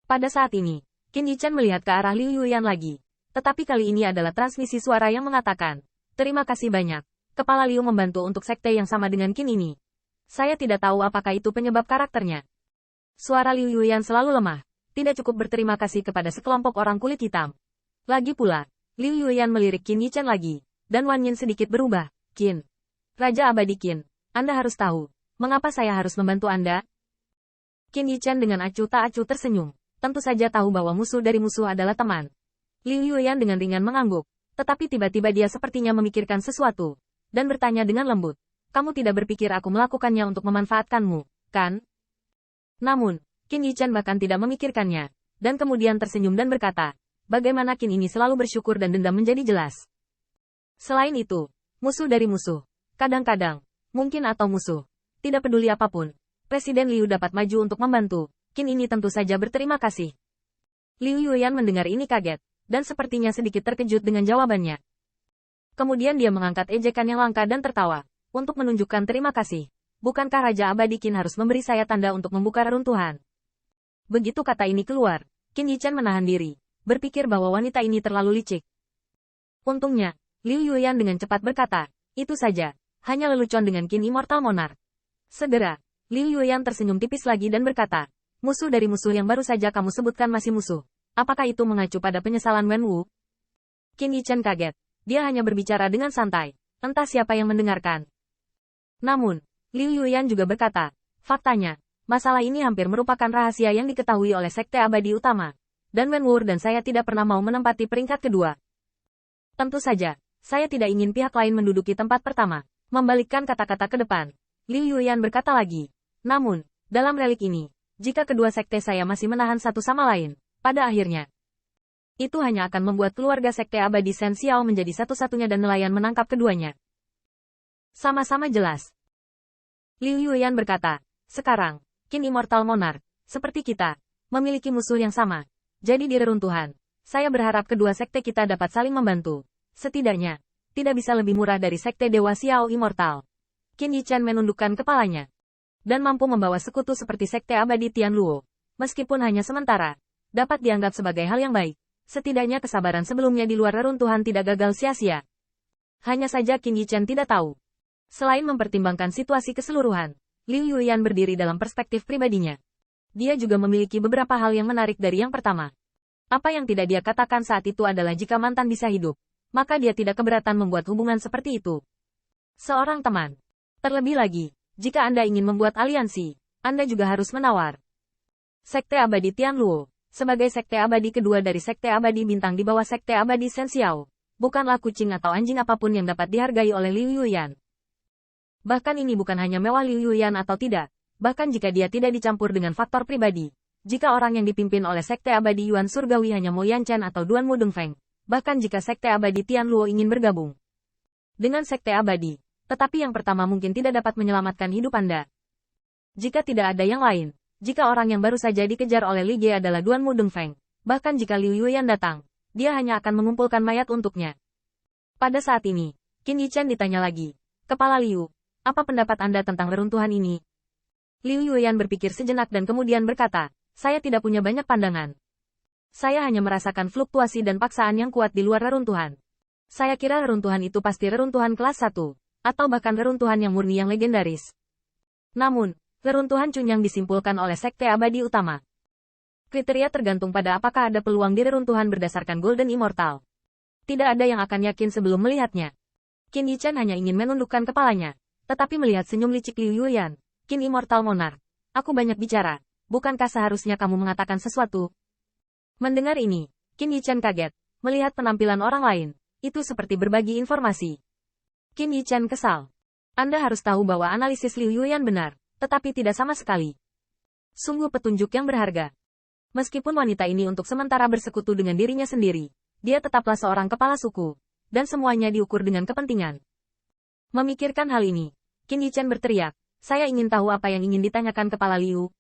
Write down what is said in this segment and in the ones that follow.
Pada saat ini, Qin Yichan melihat ke arah Liu Yuyan lagi. Tetapi kali ini adalah transmisi suara yang mengatakan, "Terima kasih banyak. Kepala Liu membantu untuk sekte yang sama dengan Qin ini. Saya tidak tahu apakah itu penyebab karakternya." Suara Liu Yuyan selalu lemah. Tidak cukup berterima kasih kepada sekelompok orang kulit hitam. Lagi pula, Liu Yuyan melirik Qin Yichan lagi. Dan Wan Yin sedikit berubah. "Qin. Raja Abadi Qin. Anda harus tahu. Mengapa saya harus membantu Anda?" Qin Yichan dengan acuh tak acuh tersenyum. Tentu saja tahu bahwa musuh dari musuh adalah teman. Liu Yuyan dengan ringan mengangguk. Tetapi tiba-tiba dia sepertinya memikirkan sesuatu. Dan bertanya dengan lembut. "Kamu tidak berpikir aku melakukannya untuk memanfaatkanmu, kan?" Namun, Qin Yichan bahkan tidak memikirkannya. Dan kemudian tersenyum dan berkata, "Bagaimana Qin ini selalu bersyukur dan dendam menjadi jelas. Selain itu, musuh dari musuh. Kadang-kadang, mungkin atau musuh. Tidak peduli apapun. Presiden Liu dapat maju untuk membantu. Qin ini tentu saja berterima kasih." Liu Yuyan mendengar ini kaget, dan sepertinya sedikit terkejut dengan jawabannya. Kemudian dia mengangkat ejekan yang langka dan tertawa, untuk menunjukkan terima kasih. "Bukankah Raja Abadi Qin harus memberi saya tanda untuk membuka reruntuhan?" Begitu kata ini keluar, Qin Yichan menahan diri, berpikir bahwa wanita ini terlalu licik. Untungnya, Liu Yuyan dengan cepat berkata, "Itu saja, hanya lelucon dengan Qin Immortal Monarch." Segera, Liu Yuyan tersenyum tipis lagi dan berkata, "Musuh dari musuh yang baru saja kamu sebutkan masih musuh. Apakah itu mengacu pada penyesalan Wenwu?" Qin Yichan kaget. Dia hanya berbicara dengan santai. Entah siapa yang mendengarkan. Namun, Liu Yuyan juga berkata, "Faktanya, masalah ini hampir merupakan rahasia yang diketahui oleh Sekte Abadi Utama. Dan Wenwu dan saya tidak pernah mau menempati peringkat kedua. Tentu saja, saya tidak ingin pihak lain menduduki tempat pertama." Membalikkan kata-kata ke depan, Liu Yuyan berkata lagi, "Namun, dalam relik ini, jika kedua sekte saya masih menahan satu sama lain, pada akhirnya, itu hanya akan membuat keluarga Sekte Abadi Shen Xiao menjadi satu-satunya dan nelayan menangkap keduanya." Sama-sama jelas. Liu Yuyan berkata, "Sekarang, Qin Immortal Monarch, seperti kita, memiliki musuh yang sama. Jadi di reruntuhan, saya berharap kedua sekte kita dapat saling membantu. Setidaknya, tidak bisa lebih murah dari Sekte Dewa Xiao Immortal." Qin Yichan menundukkan kepalanya. Dan mampu membawa sekutu seperti Sekte Abadi Tianluo, meskipun hanya sementara, dapat dianggap sebagai hal yang baik. Setidaknya kesabaran sebelumnya di luar reruntuhan tidak gagal sia-sia. Hanya saja Qin Yichan tidak tahu. Selain mempertimbangkan situasi keseluruhan, Liu Yuyan berdiri dalam perspektif pribadinya. Dia juga memiliki beberapa hal yang menarik dari yang pertama. Apa yang tidak dia katakan saat itu adalah jika mantan bisa hidup, maka dia tidak keberatan membuat hubungan seperti itu. Seorang teman. Terlebih lagi, jika Anda ingin membuat aliansi, Anda juga harus menawar. Sekte Abadi Tianluo, sebagai sekte abadi kedua dari Sekte Abadi Bintang di bawah Sekte Abadi Shen Xiao, bukanlah kucing atau anjing apapun yang dapat dihargai oleh Liu Yuyan. Bahkan ini bukan hanya mewah Liu Yuyan atau tidak, bahkan jika dia tidak dicampur dengan faktor pribadi. Jika orang yang dipimpin oleh Sekte Abadi Yuan Surgawi hanya Mo Yanchen atau Duan Mu Dongfeng, bahkan jika Sekte Abadi Tianluo ingin bergabung dengan Sekte Abadi, tetapi yang pertama mungkin tidak dapat menyelamatkan hidup Anda. Jika tidak ada yang lain, jika orang yang baru saja dikejar oleh Li Ge adalah Duan Mu Dongfeng, bahkan jika Liu Yuyan datang, dia hanya akan mengumpulkan mayat untuknya. Pada saat ini, Qin Yichan ditanya lagi, "Kepala Liu, apa pendapat Anda tentang reruntuhan ini?" Liu Yuyan berpikir sejenak dan kemudian berkata, "Saya tidak punya banyak pandangan. Saya hanya merasakan fluktuasi dan paksaan yang kuat di luar reruntuhan. Saya kira reruntuhan itu pasti reruntuhan kelas 1. Atau bahkan reruntuhan yang murni yang legendaris. Namun, reruntuhan Chunyang disimpulkan oleh Sekte Abadi Utama. Kriteria tergantung pada apakah ada peluang di reruntuhan berdasarkan Golden Immortal. Tidak ada yang akan yakin sebelum melihatnya." Qin Yichan hanya ingin menundukkan kepalanya, tetapi melihat senyum licik Liu Yuyan, "Qin Immortal Monarch, aku banyak bicara, bukankah seharusnya kamu mengatakan sesuatu?" Mendengar ini, Qin Yichan kaget, melihat penampilan orang lain, itu seperti berbagi informasi. Qin Yichan kesal. "Anda harus tahu bahwa analisis Liu Yuyan benar, tetapi tidak sama sekali. Sungguh petunjuk yang berharga. Meskipun wanita ini untuk sementara bersekutu dengan dirinya sendiri, dia tetaplah seorang kepala suku, dan semuanya diukur dengan kepentingan." Memikirkan hal ini, Qin Yichan berteriak, "Saya ingin tahu apa yang ingin ditanyakan kepala Liu."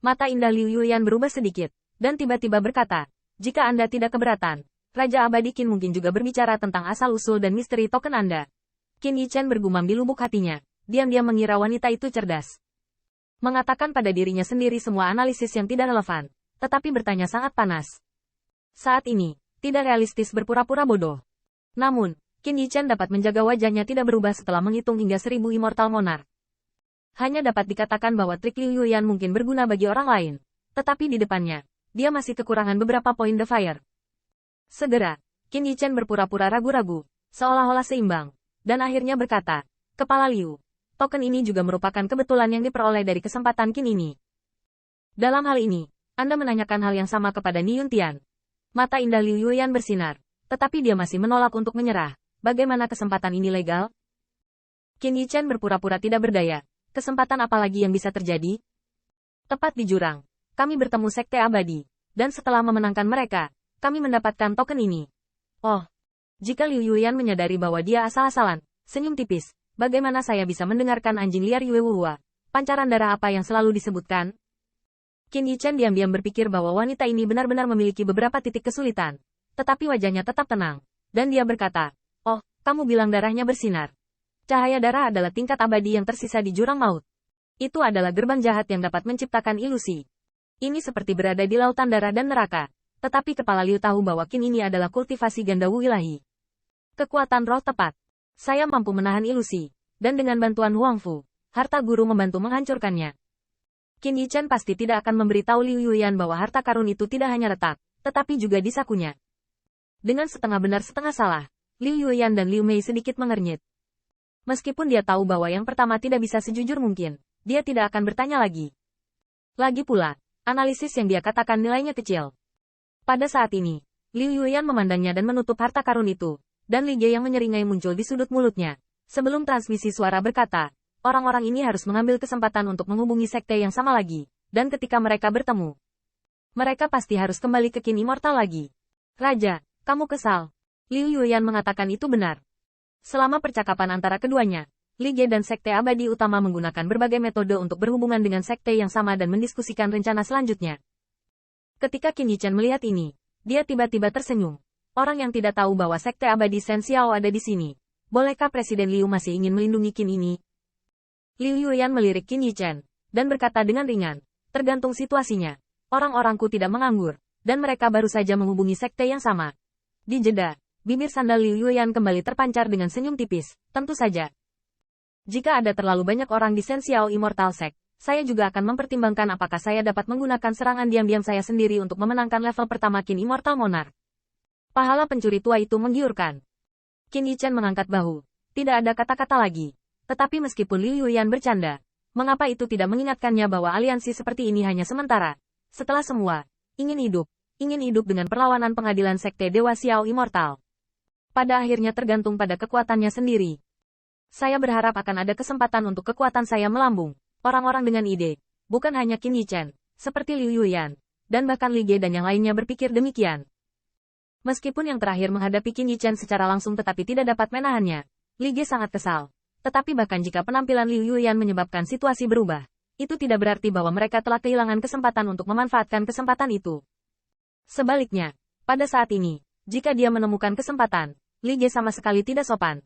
Mata indah Liu Yuyan berubah sedikit, dan tiba-tiba berkata, "Jika Anda tidak keberatan, Raja Abadi Qin mungkin juga berbicara tentang asal-usul dan misteri token Anda." Qin Yichan bergumam di lubuk hatinya, diam-diam mengira wanita itu cerdas. Mengatakan pada dirinya sendiri semua analisis yang tidak relevan, tetapi bertanya sangat panas. Saat ini, tidak realistis berpura-pura bodoh. Namun, Qin Yichen dapat menjaga wajahnya tidak berubah setelah menghitung hingga 1000 Immortal Monarch. Hanya dapat dikatakan bahwa trik Liu Yuyan mungkin berguna bagi orang lain. Tetapi di depannya, dia masih kekurangan beberapa poin The Fire. Segera, Qin Yichen berpura-pura ragu-ragu, seolah-olah seimbang, dan akhirnya berkata, Kepala Liu, token ini juga merupakan kebetulan yang diperoleh dari kesempatan Qin ini. Dalam hal ini, Anda menanyakan hal yang sama kepada Ni Yuntian. Mata indah Liu Yuyan bersinar, tetapi dia masih menolak untuk menyerah. Bagaimana kesempatan ini legal? Qin Yichen berpura-pura tidak berdaya. Kesempatan apa lagi yang bisa terjadi? Tepat di jurang, kami bertemu Sekte Abadi, dan setelah memenangkan mereka, kami mendapatkan token ini. Oh, jika Liu Yuyan menyadari bahwa dia asal-asalan, senyum tipis, bagaimana saya bisa mendengarkan anjing liar Yue Wuhua? Pancaran darah apa yang selalu disebutkan? Qin Yichen diam-diam berpikir bahwa wanita ini benar-benar memiliki beberapa titik kesulitan. Tetapi wajahnya tetap tenang. Dan dia berkata, oh, kamu bilang darahnya bersinar. Cahaya darah adalah tingkat abadi yang tersisa di jurang maut. Itu adalah gerbang jahat yang dapat menciptakan ilusi. Ini seperti berada di lautan darah dan neraka. Tetapi kepala Liu tahu bahwa Qin ini adalah kultivasi ganda Wu ilahi. Kekuatan roh tepat. Saya mampu menahan ilusi. Dan dengan bantuan Huang Fu, harta guru membantu menghancurkannya. Qin Yichen pasti tidak akan memberitahu Liu Yuyan bahwa harta karun itu tidak hanya retak, tetapi juga di sakunya. Dengan setengah benar setengah salah, Liu Yuyan dan Liu Mei sedikit mengernyit. Meskipun dia tahu bahwa yang pertama tidak bisa sejujur mungkin, dia tidak akan bertanya lagi. Lagi pula, analisis yang dia katakan nilainya kecil. Pada saat ini, Liu Yuyan memandangnya dan menutup harta karun itu, dan Li Ge yang menyeringai muncul di sudut mulutnya. Sebelum transmisi suara berkata, orang-orang ini harus mengambil kesempatan untuk menghubungi sekte yang sama lagi, dan ketika mereka bertemu, mereka pasti harus kembali ke Qin Immortal lagi. Raja, kamu kesal. Liu Yuyan mengatakan itu benar. Selama percakapan antara keduanya, Li Ge dan sekte abadi utama menggunakan berbagai metode untuk berhubungan dengan sekte yang sama dan mendiskusikan rencana selanjutnya. Ketika Qin Yichen melihat ini, dia tiba-tiba tersenyum. Orang yang tidak tahu bahwa sekte abadi Shen Xiao ada di sini. Bolehkah Presiden Liu masih ingin melindungi Qin ini? Liu Yuyan melirik Qin Yichen, dan berkata dengan ringan, tergantung situasinya. Orang-orangku tidak menganggur, dan mereka baru saja menghubungi sekte yang sama. Di jeda, bibir sandal Liu Yuyan kembali terpancar dengan senyum tipis, tentu saja. Jika ada terlalu banyak orang di Shen Xiao Immortal Sect, saya juga akan mempertimbangkan apakah saya dapat menggunakan serangan diam-diam saya sendiri untuk memenangkan level pertama Qin Immortal Monarch. Pahala pencuri tua itu menggiurkan. Qin Yichen mengangkat bahu. Tidak ada kata-kata lagi. Tetapi meskipun Liu Yuyan bercanda, mengapa itu tidak mengingatkannya bahwa aliansi seperti ini hanya sementara? Setelah semua, ingin hidup dengan perlawanan pengadilan Sekte Dewa Xiao Immortal. Pada akhirnya tergantung pada kekuatannya sendiri. Saya berharap akan ada kesempatan untuk kekuatan saya melambung. Orang-orang dengan ide, bukan hanya Qin Yichen, seperti Liu Yuyan, dan bahkan Li Ge dan yang lainnya berpikir demikian. Meskipun yang terakhir menghadapi Qin Yichen secara langsung tetapi tidak dapat menahannya, Li Ge sangat kesal. Tetapi bahkan jika penampilan Liu Yuyan menyebabkan situasi berubah, itu tidak berarti bahwa mereka telah kehilangan kesempatan untuk memanfaatkan kesempatan itu. Sebaliknya, pada saat ini, jika dia menemukan kesempatan, Li Ge sama sekali tidak sopan.